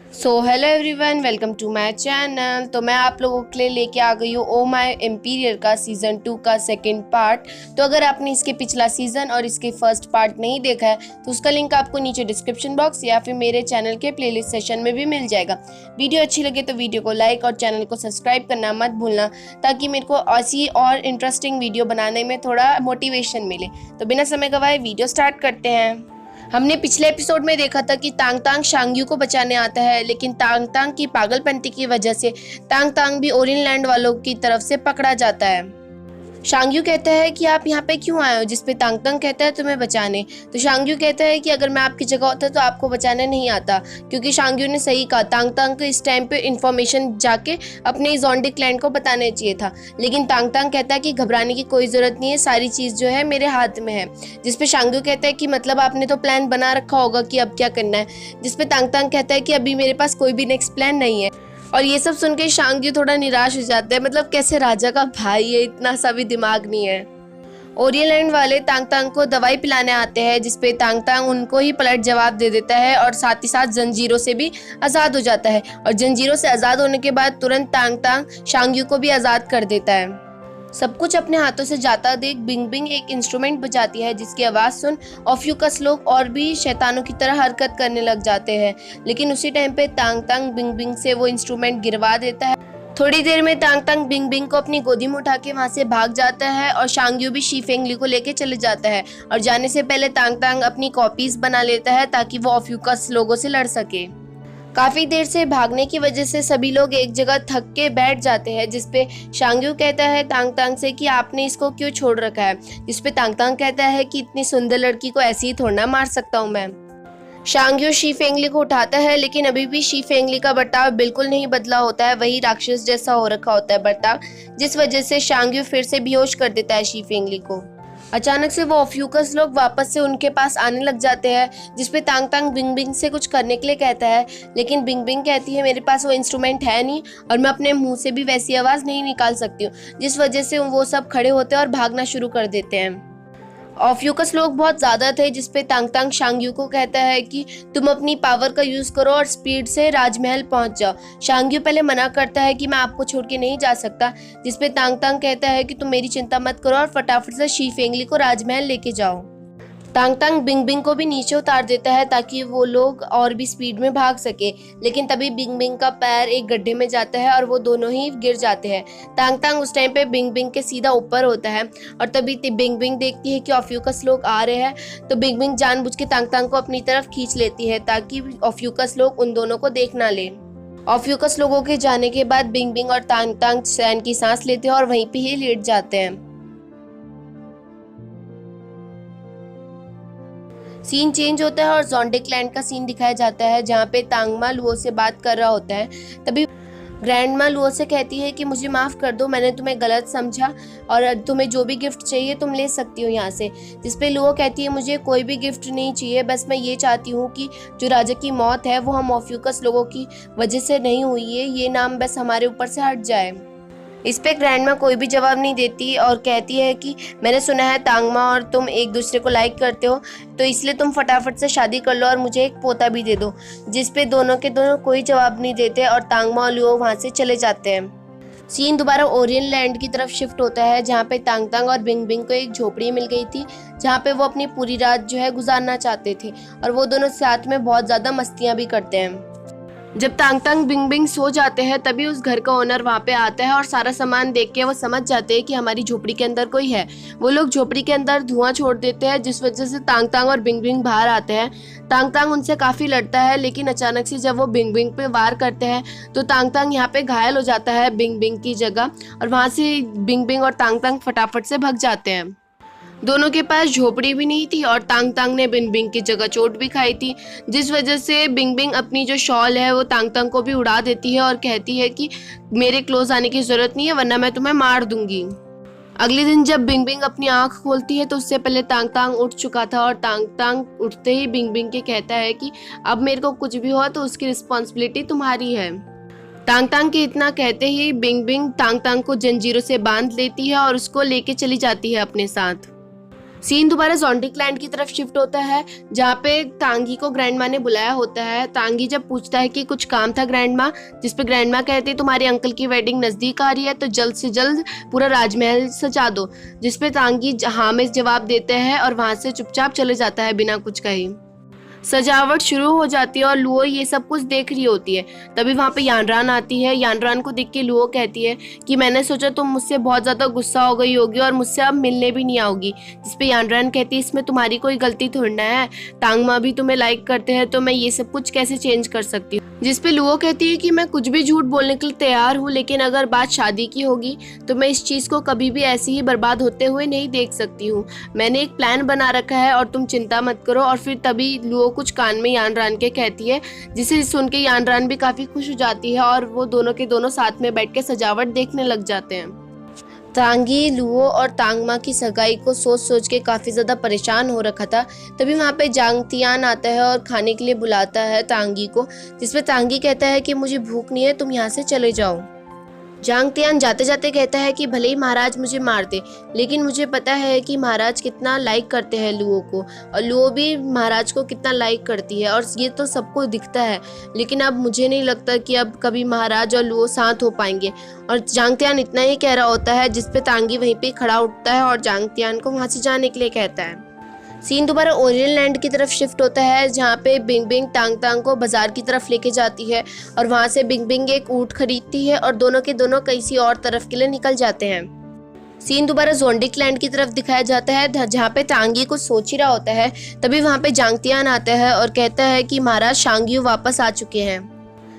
So hello everyone, welcome to my channel. तो मैं आप लोगों के लिए लेके आ गई हूँ ओ माय एम्पीरियर का सीज़न 2 का सेकंड पार्ट। तो अगर आपने इसके पिछला सीज़न और इसके फर्स्ट पार्ट नहीं देखा है तो उसका लिंक आपको नीचे डिस्क्रिप्शन बॉक्स या फिर मेरे चैनल के प्लेलिस्ट सेशन में भी मिल जाएगा। वीडियो अच्छी लगे तो वीडियो को लाइक और चैनल को सब्सक्राइब करना मत भूलना, ताकि मेरे को ऐसी और इंटरेस्टिंग वीडियो बनाने में थोड़ा मोटिवेशन मिले। तो बिना समय गवाए वीडियो स्टार्ट करते हैं। हमने पिछले एपिसोड में देखा था कि तांग तांग शांग्यू को बचाने आता है, लेकिन तांग तांग की पागलपंती की वजह से तांग तांग भी ओरियन लैंड वालों की तरफ से पकड़ा जाता है। शांग्यू कहता है कि आप यहाँ पे क्यों आए हो, जिसपे तांग तांग कहता है तुम्हें बचाने। तो शांग्यू कहता है कि अगर मैं आपकी जगह होता तो आपको बचाने नहीं आता, क्योंकि शांग्यू ने सही कहा, तांग तांग को इस टाइम पे इन्फॉर्मेशन जाके अपने जोंडिक लैंड को बताने चाहिए था। लेकिन तांग तांग कहता है कि घबराने की कोई ज़रूरत नहीं है, सारी चीज़ जो है मेरे हाथ में है। जिसपे शांग्यू कहता है कि मतलब आपने तो प्लान बना रखा होगा कि अब क्या करना है। जिसपे तांग तांग कहता है कि अभी मेरे पास कोई भी नेक्स्ट प्लान नहीं है। और ये सब सुन के शांग्यू थोड़ा निराश हो जाता है, मतलब कैसे राजा का भाई है, इतना सा भी दिमाग नहीं है। ओरियन लैंड वाले तांग तांग को दवाई पिलाने आते हैं, जिसपे तांग तांग उनको ही पलट जवाब दे देता है और साथ ही साथ जंजीरों से भी आज़ाद हो जाता है। और जंजीरों से आज़ाद होने के बाद तुरंत तांग तांग शांग्यू को भी आज़ाद कर देता है। सब कुछ अपने हाथों से जाता देख बिंग बिंग एक इंस्ट्रूमेंट बजाती है, जिसकी आवाज़ सुन ऑफ्यूकस लोग और भी शैतानों की तरह हरकत करने लग जाते हैं। लेकिन उसी टाइम पे तांग तांग बिंग बिंग से वो इंस्ट्रूमेंट गिरवा देता है। थोड़ी देर में तांग तांग बिंग बिंग को अपनी गोदी में उठा के वहाँ से भाग जाता है और शांग्यू भी शी फेंगली को लेके चले जाता है। और जाने से पहले तांग तांग अपनी कॉपीज बना लेता है ताकि वो ऑफ्यूकस लोगों से लड़ सके। काफी देर से भागने की वजह से सभी लोग एक जगह थक के बैठ जाते हैं, जिसपे शांग्यू कहता है तांग तांग से कि आपने इसको क्यों छोड़ रखा है। जिसपे तांग तांग कहता है कि इतनी सुंदर लड़की को ऐसे ही थोड़ा मार सकता हूँ मैं। शांग्यू शी फेंगली को उठाता है, लेकिन अभी भी शी फेंगली का बर्ताव बिल्कुल नहीं बदला होता है, वही राक्षस जैसा हो रखा होता है बर्ताव, जिस वजह से शांग्यू फिर से बेहोश कर देता है शी फेंगली को। अचानक से वो ऑफ्यूकस लोग वापस से उनके पास आने लग जाते हैं, जिसपे तांग तांग बिंग बिंग से कुछ करने के लिए कहता है। लेकिन बिंग बिंग कहती है मेरे पास वो इंस्ट्रूमेंट है नहीं और मैं अपने मुंह से भी वैसी आवाज़ नहीं निकाल सकती हूँ, जिस वजह से वो सब खड़े होते हैं और भागना शुरू कर देते हैं। ऑफ्यूकस लोग बहुत ज़्यादा थे, जिसपे तांग तांग शांग्यू को कहता है कि तुम अपनी पावर का यूज़ करो और स्पीड से राजमहल पहुंच जाओ। शांग्यू पहले मना करता है कि मैं आपको छोड़ के नहीं जा सकता, जिसपे तांग तांग कहता है कि तुम मेरी चिंता मत करो और फटाफट से शी फेंगली को राजमहल लेके जाओ। तांग तांग बिंग बिंग को भी नीचे उतार देता है ताकि वो लोग और भी स्पीड में भाग सके। लेकिन तभी बिंग बिंग का पैर एक गड्ढे में जाता है और वो दोनों ही गिर जाते हैं। तांग तांग उस टाइम पे बिंग बिंग के सीधा ऊपर होता है और तभी बिंग बिंग देखती है कि ऑफ्यूकस लोग आ रहे हैं। तो बिंग बिंग जानबूझ के तांग तांग को अपनी तरफ खींच लेती है ताकि ऑफ्यूकस लोग उन दोनों को देख ना ले। ऑफ्यूकस लोगों के जाने के बाद बिंग बिंग और तांग तांग चैन की सांस लेते हैं और वहीं पे ही लेट जाते हैं। सीन चेंज होता है और जोंडिक लैंड का सीन दिखाया जाता है, जहाँ पे तांगमा लुओ से बात कर रहा होता है। तभी ग्रैंडमा लुओ से कहती है कि मुझे माफ़ कर दो, मैंने तुम्हें गलत समझा और तुम्हें जो भी गिफ्ट चाहिए तुम ले सकती हो यहाँ से। जिसपे लुओ कहती है मुझे कोई भी गिफ्ट नहीं चाहिए, बस मैं ये चाहती हूँ कि जो राजा की मौत है वो हम ऑफ्यूकस लोगों की वजह से नहीं हुई है, ये नाम बस हमारे ऊपर से हट जाए। इस पे ग्रैंडमा कोई भी जवाब नहीं देती और कहती है कि मैंने सुना है तांगमा और तुम एक दूसरे को लाइक करते हो, तो इसलिए तुम फटाफट से शादी कर लो और मुझे एक पोता भी दे दो। जिस पे दोनों के दोनों कोई जवाब नहीं देते और तांगमा और लियो वहाँ से चले जाते हैं। सीन दोबारा ओरियन लैंड की तरफ शिफ्ट होता है, जहाँ पे तांग तांग और बिंग बिंग को एक झोपड़ी मिल गई थी, जहाँ पे वो अपनी पूरी रात जो है गुजारना चाहते थे और वो दोनों साथ में बहुत ज़्यादा मस्तियाँ भी करते हैं। जब तांग तांग बिंग बिंग सो जाते हैं तभी उस घर का ओनर वहाँ पे आता है और सारा सामान देख के वो समझ जाते हैं कि हमारी झोपड़ी के अंदर कोई है। वो लोग झोपड़ी के अंदर धुआं छोड़ देते हैं, जिस वजह से तांग तांग और बिंग बिंग बाहर आते हैं। तांग तांग उनसे काफ़ी लड़ता है, लेकिन अचानक से जब वो बिंग बिंग पे वार करते हैं तो तांग तांग यहाँ पे घायल हो जाता है बिंग बिंग की जगह, और वहाँ से बिंग बिंग और तांग तांग फटाफट से भाग जाते हैं। दोनों के पास झोपड़ी भी नहीं थी और तांग तांग ने बिंग बिंग की जगह चोट भी खाई थी, जिस वजह से बिंग बिंग अपनी जो शॉल है वो तांग तांग को भी उड़ा देती है और कहती है कि मेरे क्लोज आने की ज़रूरत नहीं है वरना मैं तुम्हें मार दूंगी। अगले दिन जब बिंग बिंग अपनी आंख खोलती है तो उससे पहले तांग तांग उठ चुका था और तांग तांग उठते ही बिंग बिंग के कहता है कि अब मेरे को कुछ भी हुआ तो उसकी रिस्पॉन्सिबिलिटी तुम्हारी है। तांग तांग के इतना कहते ही बिंग बिंग तांग तांग को जंजीरों से बांध लेती है और उसको लेके चली जाती है अपने साथ। सीन दोबारा जोंडिक लैंड की तरफ शिफ्ट होता है, जहाँ पे तांगी को ग्रैंडमा ने बुलाया होता है। तांगी जब पूछता है कि कुछ काम था ग्रैंडमा, जिस पे ग्रैंडमा कहते हैं तुम्हारे अंकल की वेडिंग नजदीक आ रही है तो जल्द से जल्द पूरा राजमहल सजा दो, जिस पे तांगी हाँ में जवाब देते हैं और वहां से चुपचाप चले जाता है बिना कुछ कहे। सजावट शुरू हो जाती है और लुओ ये सब कुछ देख रही होती है। तभी वहाँ पे यानरान आती है। यानरान को देख के लुओ कहती है कि मैंने सोचा तुम मुझसे बहुत ज़्यादा गुस्सा हो गई होगी और मुझसे अब मिलने भी नहीं आओगी, जिस पे यानरान कहती है इसमें तुम्हारी कोई गलती थोड़ी ना है, तांगमा भी तुम्हें लाइक करते हैं तो मैं ये सब कुछ कैसे चेंज कर सकती हूँ। जिस पे लुओ कहती है कि मैं कुछ भी झूठ बोलने के लिए तैयार हूँ, लेकिन अगर बात शादी की होगी तो मैं इस चीज़ को कभी भी ऐसे ही बर्बाद होते हुए नहीं देख सकती हूँ। मैंने एक प्लान बना रखा है और तुम चिंता मत करो। और फिर तभी लुओ कुछ कान में यानरान के कहती है, जिसे सुन के यानरान भी काफ़ी खुश हो जाती है और वो दोनों के दोनों साथ में बैठ के सजावट देखने लग जाते हैं। तांगी लुओ और तांगमा की सगाई को सोच सोच के काफ़ी ज़्यादा परेशान हो रखा था। तभी वहाँ पे जांग तियान आता है और खाने के लिए बुलाता है तांगी को, जिसपे तांगी कहता है कि मुझे भूख नहीं है, तुम यहाँ से चले जाओ। जांग तियान जाते जाते कहता है कि भले ही महाराज मुझे मार दे, लेकिन मुझे पता है कि महाराज कितना लाइक करते हैं लुओ को और लुओ भी महाराज को कितना लाइक करती है और ये तो सबको दिखता है, लेकिन अब मुझे नहीं लगता कि अब कभी महाराज और लुओ साथ हो पाएंगे। और जांग तियान इतना ही कह रहा होता है, जिसपे तांगी वहीं पे खड़ा उठता है और जांग तियान को वहाँ से जाने के लिए कहता है। सीन दोबारा ओरियन लैंड की तरफ शिफ्ट होता है, जहाँ पे बिंग बिंग तांग तांग को बाजार की तरफ लेके जाती है और वहाँ से बिंग बिंग एक ऊँट खरीदती है और दोनों के दोनों किसी और तरफ के लिए निकल जाते हैं। सीन दोबारा जोंडिक लैंड की तरफ दिखाया जाता है, जहाँ पे तांगी कुछ सोच ही रहा होता है। तभी वहाँ पे जांग तियान आता है और कहता है कि महाराज शांगयू वापस आ चुके हैं।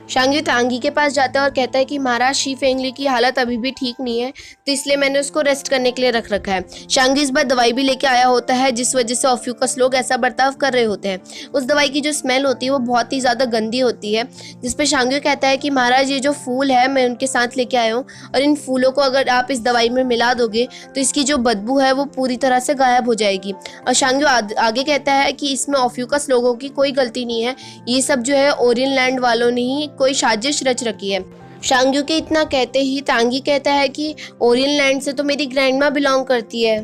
शांगयू तांगी के पास जाता है और कहता है कि महाराज शी फेंगली की हालत अभी भी ठीक नहीं है, तो इसलिए मैंने उसको रेस्ट करने के लिए रख रखा है। शांगयू इस बार दवाई भी लेके आया होता है, जिस वजह से ऑफ्यूकस लोग ऐसा बर्ताव कर रहे होते हैं। उस दवाई की जो स्मेल होती है वो बहुत ही ज़्यादा गंदी होती है, जिस पे शांगयू कहता है कि महाराज ये जो फूल है मैं उनके साथ लेके आया हूँ और इन फूलों को अगर आप इस दवाई में मिला दोगे तो इसकी जो बदबू है वो पूरी तरह से गायब हो जाएगी। और शांगयू आगे कहता है कि इसमें ऑफ्यूकस लोगों की कोई गलती नहीं है, ये सब जो है ओरियन लैंड वालों ने ही कोई साजिश रच रखी है। शांगयू के इतना कहते ही तांगी कहता है कि ओरियन लैंड से तो मेरी ग्रैंडमा बिलोंग करती है।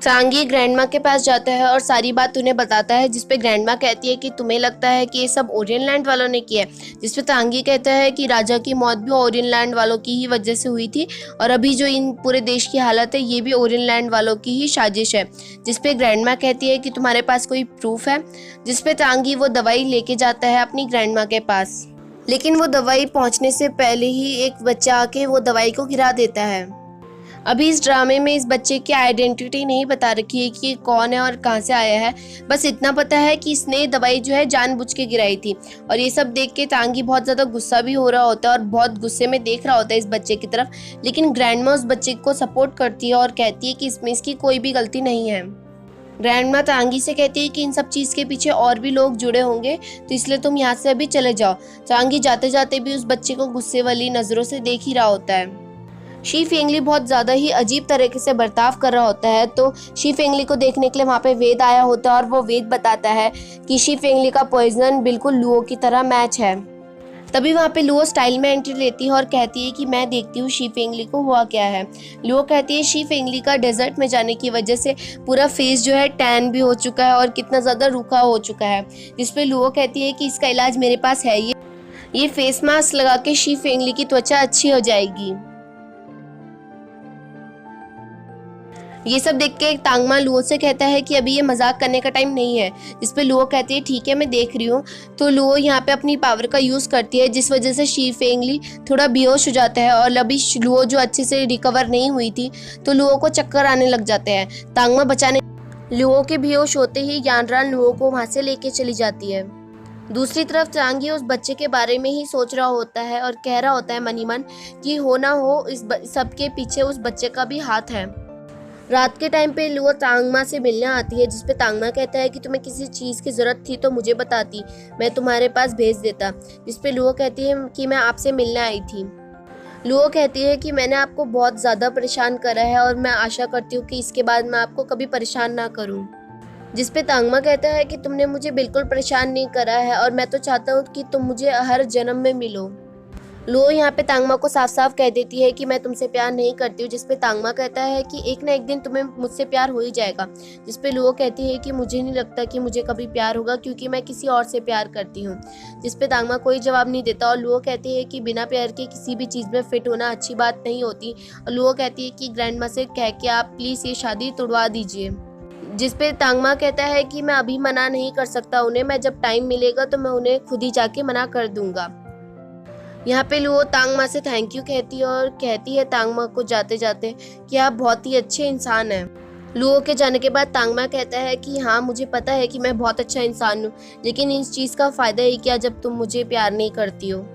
तांगी ग्रैंडमा के पास जाता है और सारी बात उन्हें बताता है, जिसपे ग्रैंडमा कहती है कि तुम्हें लगता है कि ये सब ओरियन लैंड वालों ने किया है, जिसपे तांगी कहता है कि राजा की मौत भी ओरियन लैंड वालों की ही वजह से हुई थी और अभी जो इन पूरे देश की हालत है ये भी ओरियन लैंड वालों की ही साजिश है। जिसपे ग्रैंडमा कहती है कि तुम्हारे पास कोई प्रूफ है, जिसपे तांगी वो दवाई लेके जाता है अपनी ग्रैंडमा के पास, लेकिन वो दवाई पहुंचने से पहले ही एक बच्चा आके वो दवाई को गिरा देता है। अभी इस ड्रामे में इस बच्चे की आइडेंटिटी नहीं बता रखी है कि कौन है और कहाँ से आया है, बस इतना पता है कि इसने दवाई जो है जानबूझ के गिराई थी। और ये सब देख के तांगी बहुत ज़्यादा गुस्सा भी हो रहा होता है और बहुत गुस्से में देख रहा होता है इस बच्चे की तरफ, लेकिन ग्रैंडमा उस बच्चे को सपोर्ट करती है और कहती है कि इसमें इसकी कोई भी गलती नहीं है। ग्रैंडमा तांगी से कहती है कि इन सब चीज़ के पीछे और भी लोग जुड़े होंगे, तो इसलिए तुम यहाँ से अभी चले जाओ। तांगी जाते जाते भी उस बच्चे को गुस्से वाली नज़रों से देख ही रहा होता है। शी फेंगली बहुत ज़्यादा ही अजीब तरीके से बर्ताव कर रहा होता है, तो शी फेंगली को देखने के लिए वहाँ पे वेद आया होता है और वो वेद बताता है कि शी फेंगली का पॉइजन बिल्कुल लुओ की तरह मैच है। तभी वहाँ पे लुओ स्टाइल में एंट्री लेती है और कहती है कि मैं देखती हूँ शी फेंगली को हुआ क्या है। लुओ कहती है शी फेंगली का डेजर्ट में जाने की वजह से पूरा फेस जो है टैन भी हो चुका है और कितना ज़्यादा रूखा हो चुका है, जिस पे लुओ कहती है कि इसका इलाज मेरे पास है, ये फेस मास्क लगा के शी फेंगली की त्वचा अच्छी हो जाएगी। ये सब देख के तांगमा लुओ से कहता है कि अभी ये मजाक करने का टाइम नहीं है, जिस पे लुओ कहती है ठीक है मैं देख रही हूँ। तो लुओ यहाँ पे अपनी पावर का यूज़ करती है, जिस वजह से शी फेंगली थोड़ा बेहोश हो जाता है और अभी लुओ जो अच्छे से रिकवर नहीं हुई थी तो लुओ को चक्कर आने लग जाते हैं। तांगमा बचाने लुओ के बेहोश होते ही यानरान लुओ को वहाँ से लेके चली जाती है। दूसरी तरफ तांगी उस बच्चे के बारे में ही सोच रहा होता है और कह रहा होता है मन ही मन कि हो ना हो इस सब के पीछे उस बच्चे का भी हाथ है। रात के टाइम पे लुओ तांगमा से मिलने आती है, जिसपे तांगमा कहता है कि तुम्हें किसी चीज़ की ज़रूरत थी तो मुझे बताती, मैं तुम्हारे पास भेज देता। जिसपे लुओ कहती है कि मैं आपसे मिलने आई थी। लुओ कहती है कि मैंने आपको बहुत ज़्यादा परेशान करा है और मैं आशा करती हूँ कि इसके बाद मैं आपको कभी परेशान ना करूँ। जिसपे तांगमा कहता है कि तुमने मुझे बिल्कुल परेशान नहीं करा है और मैं तो चाहता हूँ कि तुम मुझे हर जन्म में मिलो। लुओ यहाँ पे तांगमा को साफ साफ कह देती है कि मैं तुमसे प्यार नहीं करती हूँ, जिसपे तांगमा कहता है कि एक ना एक दिन तुम्हें मुझसे प्यार हो ही जाएगा। जिसपे लुओ कहती है कि मुझे नहीं लगता कि मुझे कभी प्यार होगा, क्योंकि मैं किसी और से प्यार करती हूँ। जिसपे तांगमा कोई जवाब नहीं देता और लुओ कहती है कि बिना प्यार के किसी भी चीज़ में फिट होना अच्छी बात नहीं होती। और लुओ कहती है कि ग्रैंड माँ से कह के आप प्लीज़ ये शादी तुड़वा दीजिए। जिसपे तांगमा कहता है कि मैं अभी मना नहीं कर सकता उन्हें, मैं जब टाइम मिलेगा तो मैं उन्हें खुद ही जाके मना कर दूंगा। यहाँ पे लुओ तांगमा से थैंक यू कहती है और कहती है तांगमा को जाते जाते कि आप बहुत ही अच्छे इंसान हैं। लुओ के जाने के बाद तांगमा कहता है कि हाँ मुझे पता है कि मैं बहुत अच्छा इंसान हूँ, लेकिन इस चीज़ का फ़ायदा ही क्या जब तुम मुझे प्यार नहीं करती हो।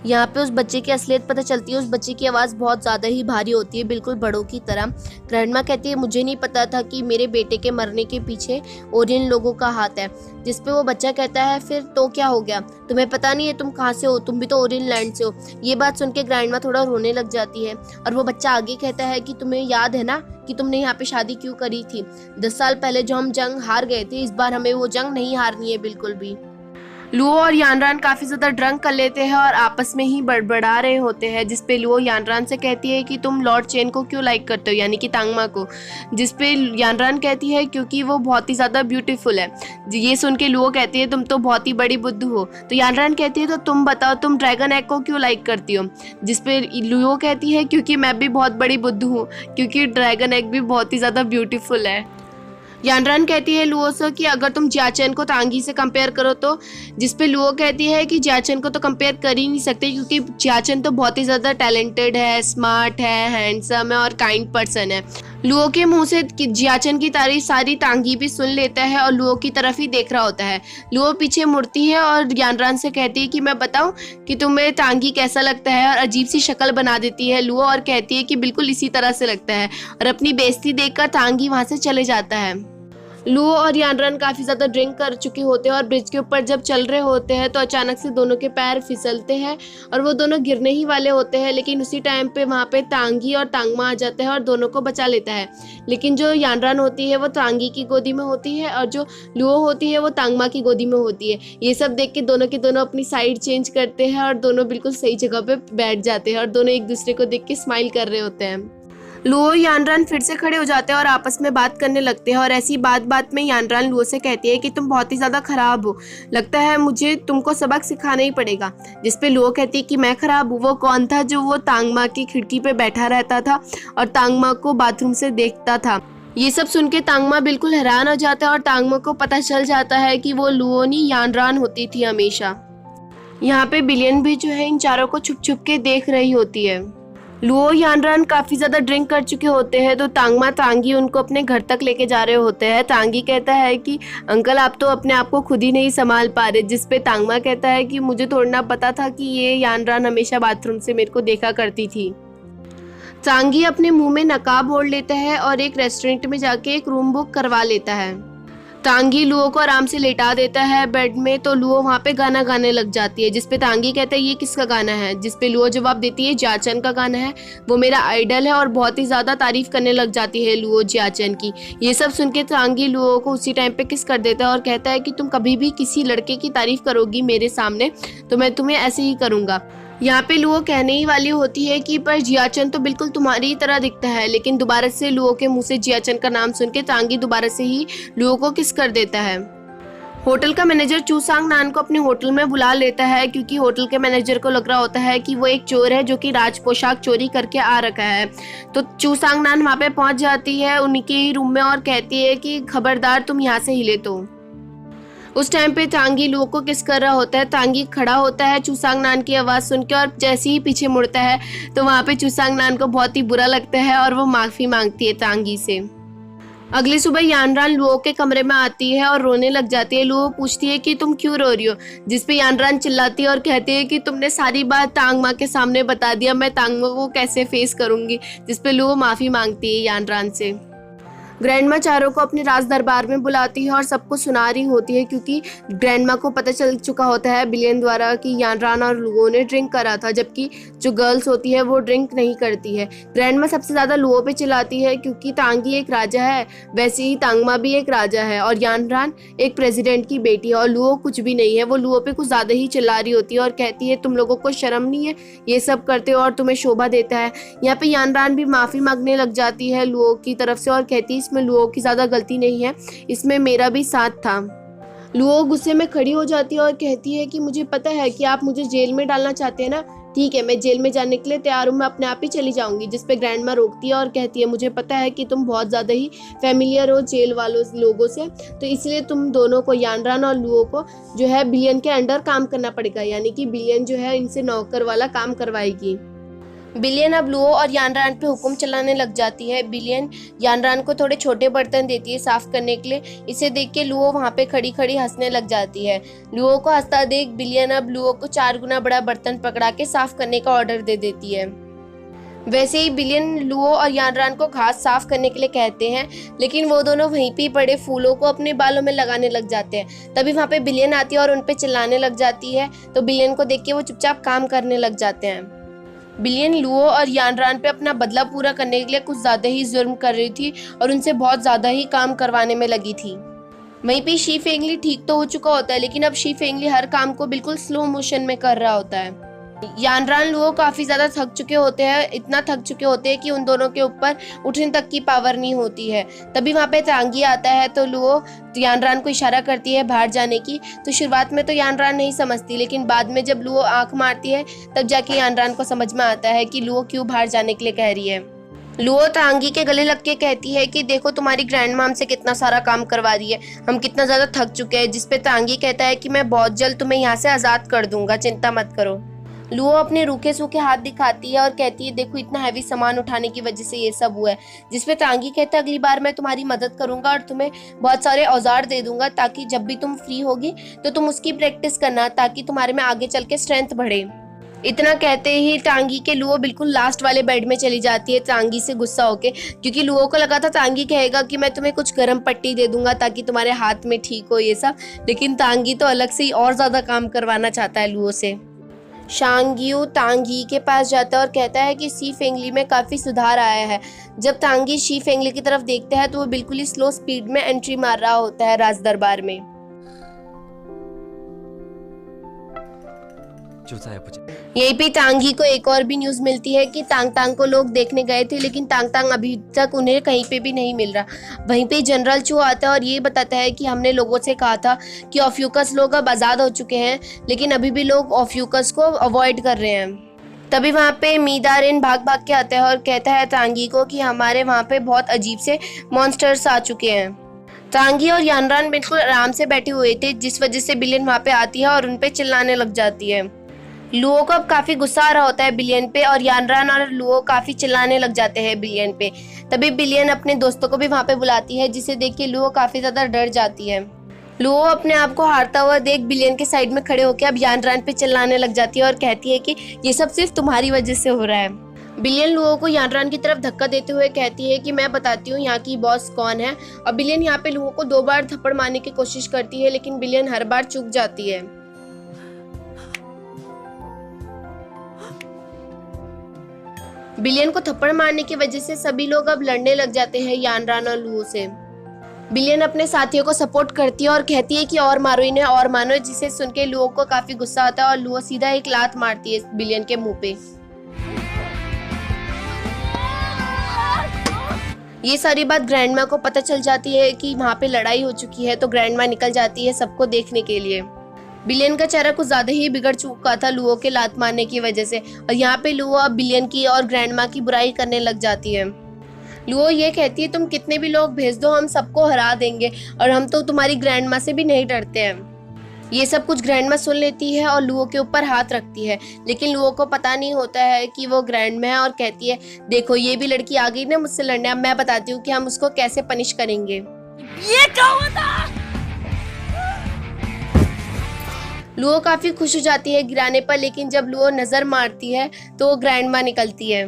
यहाँ पे उस बच्चे की असलियत पता चलती है। उस बच्चे की आवाज़ बहुत ज़्यादा ही भारी होती है, बिल्कुल बड़ों की तरह। ग्रैंडमा कहती है मुझे नहीं पता था कि मेरे बेटे के मरने के पीछे ओरियन लोगों का हाथ है। जिस पे वो बच्चा कहता है फिर तो क्या हो गया, तुम्हें पता नहीं है तुम कहाँ से हो, तुम भी तो ओरियन लैंड से हो। ये बात सुन के ग्रैंडमा थोड़ा रोने लग जाती है और वो बच्चा आगे कहता है कि तुम्हें याद है ना कि तुमने यहाँ पे शादी क्यों करी थी। 10 साल पहले जो हम जंग हार गए थे, इस बार हमें वो जंग नहीं हारनी है बिल्कुल भी। लुओ और यानरान काफ़ी ज़्यादा ड्रंक कर लेते हैं और आपस में ही बड़बड़ा रहे होते हैं। जिसपे लुओ यानरान से कहती है कि तुम लॉर्ड चेन को क्यों लाइक करते हो, यानी कि तांगमा को। जिसपे यानरान कहती है क्योंकि वो बहुत ही ज़्यादा ब्यूटीफुल है। ये सुन के लुओ कहती है तुम तो बहुत ही बड़ी बुद्धू हो। तो यानरान कहती है तो तुम बताओ तुम ड्रैगन एग को क्यों लाइक करती हो। जिसपे लुओ कहती है क्योंकि मैं भी बहुत बड़ी बुद्धू हूँ, क्योंकि ड्रैगन एग भी बहुत ही ज़्यादा ब्यूटीफुल है। यानरान कहती है लुओ से कि अगर तुम जियाचेन को तांगी से कंपेयर करो तो। जिसपे लुओ कहती है कि जियाचेन को तो कंपेयर कर ही नहीं सकते, क्योंकि जियाचेन तो बहुत ही ज़्यादा टैलेंटेड है, स्मार्ट है, हैंडसम है और काइंड पर्सन है। लुओ के मुंह से जियाचेन की तारीफ सारी तांगी भी सुन लेता है और लुओ की तरफ ही देख रहा होता है। लुओ पीछे मुड़ती है और यानरान से कहती है कि मैं बताऊं कि तुम्हें तांगी कैसा लगता है, और अजीब सी शक्ल बना देती है लुओ और कहती है कि बिल्कुल इसी तरह से लगता है, और अपनी बेइज्जती देखकर तांगी वहाँ से चले जाता है। लुओ और यानरान काफ़ी ज़्यादा ड्रिंक कर चुके होते हैं और ब्रिज के ऊपर जब चल रहे होते हैं तो अचानक से दोनों के पैर फिसलते हैं और वो दोनों गिरने ही वाले होते हैं। लेकिन उसी टाइम पे वहाँ पे तांगी और तांगमा आ जाता है और दोनों को बचा लेता है। लेकिन जो यानरान होती है वो तांगी की गोदी में होती है और जो लुओ होती है वो तांगमा की गोदी में होती है। ये सब देख के दोनों अपनी साइड चेंज करते हैं और दोनों बिल्कुल सही जगह पे बैठ जाते हैं और दोनों एक दूसरे को देख के स्माइल कर रहे होते हैं। लुओ यानरान फिर से खड़े हो जाते हैं और आपस में बात करने लगते हैं और ऐसी बात में यानरान लुओ से कहती है कि तुम बहुत ही ज़्यादा ख़राब हो, लगता है मुझे तुमको सबक सिखाना ही पड़ेगा। जिसपे लुओ कहती है कि मैं ख़राब हूँ, वो कौन था जो वो तांगमा की खिड़की पे बैठा रहता था और तांगमा को बाथरूम से देखता था। ये सब सुन के तांगमा बिल्कुल हैरान हो जाता है और तांगमा को पता चल जाता है कि वो लुओ नहीं यानरान होती थी हमेशा। यहाँ पे बिलियन भी जो है इन चारों को छुप छुप के देख रही होती है। लुओ यानरान काफ़ी ज़्यादा ड्रिंक कर चुके होते हैं तो तांगमा तांगी उनको अपने घर तक लेके जा रहे होते हैं। तांगी कहता है कि अंकल आप तो अपने आप को खुद ही नहीं संभाल पा रहे। जिसपे तांगमा कहता है कि मुझे थोड़ा ना पता था कि ये यानरान हमेशा बाथरूम से मेरे को देखा करती थी। तांगी अपने मुंह में नकाब ओढ़ लेता है और एक रेस्टोरेंट में जाके एक रूम बुक करवा लेता है। तांगी लुओ को आराम से लेटा देता है बेड में, तो लुओ वहाँ पे गाना गाने लग जाती है। जिसपे तांगी कहता है ये किसका गाना है। जिसपे लुओ जवाब देती है जियाचेन का गाना है, वो मेरा आइडल है, और बहुत ही ज़्यादा तारीफ करने लग जाती है लुओ जियाचेन की। ये सब सुन के तांगी लुओ को उसी टाइम पे किस कर देता है और कहता है कि तुम कभी भी किसी लड़के की तारीफ करोगी मेरे सामने तो मैं तुम्हें ऐसे ही करूँगा। यहाँ पे लुओ कहने ही वाली होती है कि पर जियाचेन तो बिल्कुल तुम्हारी ही तरह दिखता है, लेकिन दोबारा से लुओ के मुंह से जियाचेन का नाम सुन के तांगी दोबारा से ही लुओ को किस कर देता है। होटल का मैनेजर चू सांग नान को अपने होटल में बुला लेता है क्योंकि होटल के मैनेजर को लग रहा होता है कि वो एक चोर है जो कि राज पोशाक चोरी करके आ रखा है। तो चू सांग नान वहाँ पे पहुँच जाती है उनके ही रूम में और कहती है कि खबरदार तुम यहाँ से हिले तो। उस टाइम पे तांगी लुओ को किस कर रहा होता है। तांगी खड़ा होता है चू सांग नान की आवाज़ सुन के और जैसे ही पीछे मुड़ता है तो वहाँ पे चू सांग नान को बहुत ही बुरा लगता है और वो माफ़ी मांगती है तांगी से। अगली सुबह यानरान लुओ के कमरे में आती है और रोने लग जाती है। लुओ पूछती है कि तुम क्यों रो रही हो। जिसपे यानरान चिल्लाती है और कहती है कि तुमने सारी बात तांगमा के सामने बता दिया, मैं तांगमा को कैसे फेस करूँगी। जिसपे लुओ माफ़ी मांगती है यानरान से। ग्रैंडमा चारों को अपने राज दरबार में बुलाती है और सबको सुना रही होती है, क्योंकि ग्रैंडमा को पता चल चुका होता है बिलियन द्वारा कि यानरान और लुओ ने ड्रिंक करा था, जबकि जो गर्ल्स होती है वो ड्रिंक नहीं करती है। ग्रैंडमा सबसे ज़्यादा लुओ पे चिल्लाती है, क्योंकि तांगी एक राजा है, वैसे ही तांगमा भी एक राजा है और यानरान एक प्रेसिडेंट की बेटी है और लुओ कुछ भी नहीं है। वो लुओ पे कुछ ज़्यादा ही चिल्ला रही होती है और कहती है तुम लोगों को शर्म नहीं है ये सब करते हो और तुम्हें शोभा देता है। यहाँ पे यानरान भी माफ़ी मांगने लग जाती है लुओ की तरफ से और कहती है इसमें लुओ की ज़्यादा गलती नहीं है, इसमें मेरा भी साथ था। लुओ गुस्से में खड़ी हो जाती है और कहती है कि मुझे पता है कि आप मुझे जेल में डालना चाहते हैं ना, ठीक है मैं जेल में जाने के लिए तैयार हूँ, मैं अपने आप ही चली जाऊंगी। जिस पे ग्रैंडमा रोकती है और कहती है मुझे पता है कि तुम बहुत ज़्यादा ही फेमिलियर हो जेल वालों लोगों से, तो इसलिए तुम दोनों को यानरान और लुओ को जो है बिलियन के अंडर काम करना पड़ेगा, यानी कि बिलियन जो है इनसे नौकर वाला काम करवाएगी। बिलियन अब लुओ और यानरान पे हुक्म चलाने लग जाती है। बिलियन यानरान को थोड़े छोटे बर्तन देती है साफ करने के लिए। इसे देख के लुओ वहाँ पे खड़ी खड़ी हंसने लग जाती है। लुओ को हंसता देख बिलियन अब लुओ को 4 गुना बड़ा बर्तन पकड़ा के साफ करने का ऑर्डर दे देती है। वैसे ही बिलियन लुओ और यानरान को घास साफ करने के लिए कहते हैं, लेकिन वो दोनों वहीं पे पड़े फूलों को अपने बालों में लगाने लग जाते हैं। तभी वहाँ पे बिलियन आती है और उन पे चिल्लाने लग जाती है, तो बिलियन को देख के वो चुपचाप काम करने लग जाते हैं। बिलियन लुओ और यानरान पे अपना बदला पूरा करने के लिए कुछ ज़्यादा ही जुर्म कर रही थी और उनसे बहुत ज़्यादा ही काम करवाने में लगी थी। वहीं पे शी फेंगली ठीक तो हो चुका होता है, लेकिन अब शी फेंगली हर काम को बिल्कुल स्लो मोशन में कर रहा होता है। यानरान लुओ काफ़ी ज़्यादा थक चुके होते हैं, इतना थक चुके होते हैं कि उन दोनों के ऊपर उठने तक की पावर नहीं होती है। तभी वहाँ पे तांगी आता है, तो लुओ यानरान को इशारा करती है बाहर जाने की। तो शुरुआत में तो यानरान नहीं समझती, लेकिन बाद में जब लुओ आंख मारती है तब जाके यानरान को समझ में आता है कि लुओ क्यों बाहर जाने के लिए कह रही है। लुओ तांगी के गले लग के कहती है कि देखो तुम्हारी ग्रैंडमा हमसे कितना सारा काम करवा रही है, हम कितना ज़्यादा थक चुके हैं। जिस पे तांगी कहता है कि मैं बहुत जल्द तुम्हें यहाँ से आज़ाद कर दूंगा, चिंता मत करो। लुओ अपने रूखे सूखे हाथ दिखाती है और कहती है देखो इतना हैवी सामान उठाने की वजह से ये सब हुआ है। जिसपे तांगी कहता है अगली बार मैं तुम्हारी मदद करूंगा और तुम्हें बहुत सारे औजार दे दूंगा, ताकि जब भी तुम फ्री होगी तो तुम उसकी प्रैक्टिस करना, ताकि तुम्हारे में आगे चल के स्ट्रेंथ बढ़े। इतना कहते ही तांगी के लुओ बिल्कुल लास्ट वाले बेड में चली जाती है तांगी से गुस्सा होके, क्योंकि लुओ को लगा था तांगी कहेगा कि मैं तुम्हें कुछ गर्म पट्टी दे दूंगा ताकि तुम्हारे हाथ में ठीक हो ये सब, लेकिन तांगी तो अलग से ही और ज़्यादा काम करवाना चाहता है लुओ से। शांगियू तांगी के पास जाता है और कहता है कि शी फेंगली में काफ़ी सुधार आया है। जब तांगी शी फेंगली की तरफ देखता है तो वो बिल्कुल ही स्लो स्पीड में एंट्री मार रहा होता है राज दरबार में। यहीं पे तांगी को एक और भी न्यूज़ मिलती है कि तांग तांग को लोग देखने गए थे, लेकिन तांग तांग अभी तक उन्हें कहीं पे भी नहीं मिल रहा। वहीं पे जनरल चू आता है और ये बताता है कि हमने लोगों से कहा था कि ऑफ्यूकस लोग अब आज़ाद हो चुके हैं, लेकिन अभी भी लोग ऑफ्यूकस को अवॉइड कर रहे हैं। तभी वहाँ पे मीदारिन भाग भाग के आता है और कहता है तांगी को कि हमारे वहाँ पे बहुत अजीब से मॉन्स्टर्स आ चुके हैं। तांगी और यानरान बिल्कुल आराम से बैठे हुए थे, जिस वजह से बिलियन वहाँ पे आती है और उन पे चिल्लाने लग जाती है। लुओ को अब काफ़ी गुस्सा आ रहा होता है बिलियन पे और यानरान और लुओ काफ़ी चिल्लाने लग जाते हैं बिलियन पे। तभी बिलियन अपने दोस्तों को भी वहाँ पे बुलाती है, जिसे देख के लुओ काफ़ी ज़्यादा डर जाती है। लुओ अपने आप को हारता हुआ देख बिलियन के साइड में खड़े होकर अब यानरान पे चिल्लाने लग जाती है और कहती है कि ये सब सिर्फ तुम्हारी वजह से हो रहा है। बिलियन लुओ को यानरान की तरफ धक्का देते हुए कहती है कि मैं बताती हूँ यहाँ की बॉस कौन है। और बिलियन यहाँ पे लुओ को 2 बार थप्पड़ मारने की कोशिश करती है, लेकिन बिलियन हर बार चूक जाती है। बिलियन को थप्पड़ मारने की वजह से सभी लोग अब लड़ने लग जाते हैं यानरान और लुओ से। बिलियन अपने साथियों को सपोर्ट करती है और कहती है कि और मारो इन्हें और मारो, जिसे सुन के लुओ को काफी गुस्सा आता है और लुओ सीधा एक लात मारती है बिलियन के मुंह पे। ये सारी बात ग्रैंडमा को पता चल जाती है कि वहाँ पे लड़ाई हो चुकी है, तो ग्रैंडमा निकल जाती है सबको देखने के लिए। बिलियन का चेहरा कुछ ज़्यादा ही बिगड़ चुका था लुओ के लात मारने की वजह से, और यहाँ पे लुओ अब बिलियन की और ग्रैंडमा की बुराई करने लग जाती है। लुओ ये कहती है तुम कितने भी लोग भेज दो हम सबको हरा देंगे, और हम तो तुम्हारी ग्रैंडमा से भी नहीं डरते हैं। ये सब कुछ ग्रैंडमा सुन लेती है और लुओ के ऊपर हाथ रखती है, लेकिन लुओ को पता नहीं होता है कि वो ग्रैंडमा है और कहती है देखो ये भी लड़की आ गई ना मुझसे लड़ने, अब मैं बताती हूँ कि हम उसको कैसे पनिश करेंगे। ये क्या होता? लुओ काफी खुश हो जाती है गिराने पर, लेकिन जब लुओ नजर मारती है तो ग्रैंडमा निकलती है।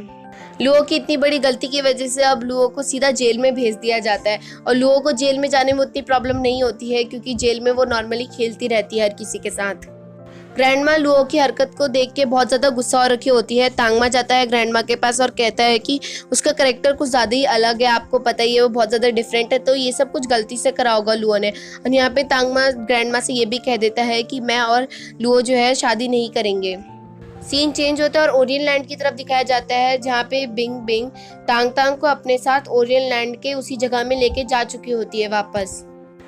लुओ की इतनी बड़ी गलती की वजह से अब लुओ को सीधा जेल में भेज दिया जाता है और लुओ को जेल में जाने में उतनी प्रॉब्लम नहीं होती है क्योंकि जेल में वो नॉर्मली खेलती रहती है हर किसी के साथ। ग्रैंडमा लुओ की हरकत को देख के बहुत ज़्यादा गुस्सा हो रखी होती है। तांगमा जाता है ग्रैंडमा के पास और कहता है कि उसका करेक्टर कुछ ज़्यादा ही अलग है, आपको पता ही है वो बहुत ज़्यादा डिफरेंट है, तो ये सब कुछ गलती से करा होगा लुओ ने। और यहाँ पे तांगमा ग्रैंडमा से ये भी कह देता है कि मैं और लुओ जो है शादी नहीं करेंगे। सीन चेंज होता है और ओरियन लैंड की तरफ दिखाया जाता है जहाँ पे बिंग बिंग तांग तांग को अपने साथ ओरियन लैंड के उसी जगह में लेके जा चुकी होती है वापस।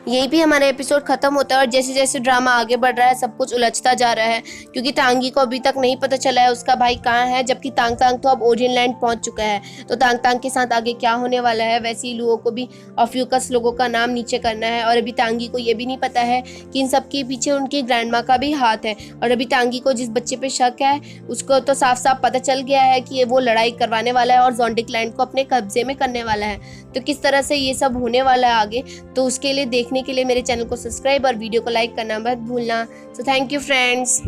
यही भी हमारा एपिसोड खत्म होता है और जैसे जैसे ड्रामा आगे बढ़ रहा है सब कुछ उलझता जा रहा है क्योंकि तांगी को अभी तक नहीं पता चला है उसका भाई कहाँ है, जबकि तांग तांग तो अब ओरियन लैंड पहुंच चुका है। तो तांग तांग के साथ आगे क्या होने वाला है, वैसे ही लुओ को भी ऑफ्यूकस लोगों का नाम नीचे करना है और अभी तांगी को ये भी नहीं पता है कि इन सब के पीछे उनकी ग्रैंडमा का भी हाथ है। और अभी तांगी को जिस बच्चे पे शक है उसको तो साफ साफ पता चल गया है कि वो लड़ाई करवाने वाला है और जोंडिक लैंड को अपने कब्जे में करने वाला है। तो किस तरह से ये सब होने वाला है आगे, तो उसके लिए देखने के लिए मेरे चैनल को सब्सक्राइब और वीडियो को लाइक करना मत भूलना। So thank you friends.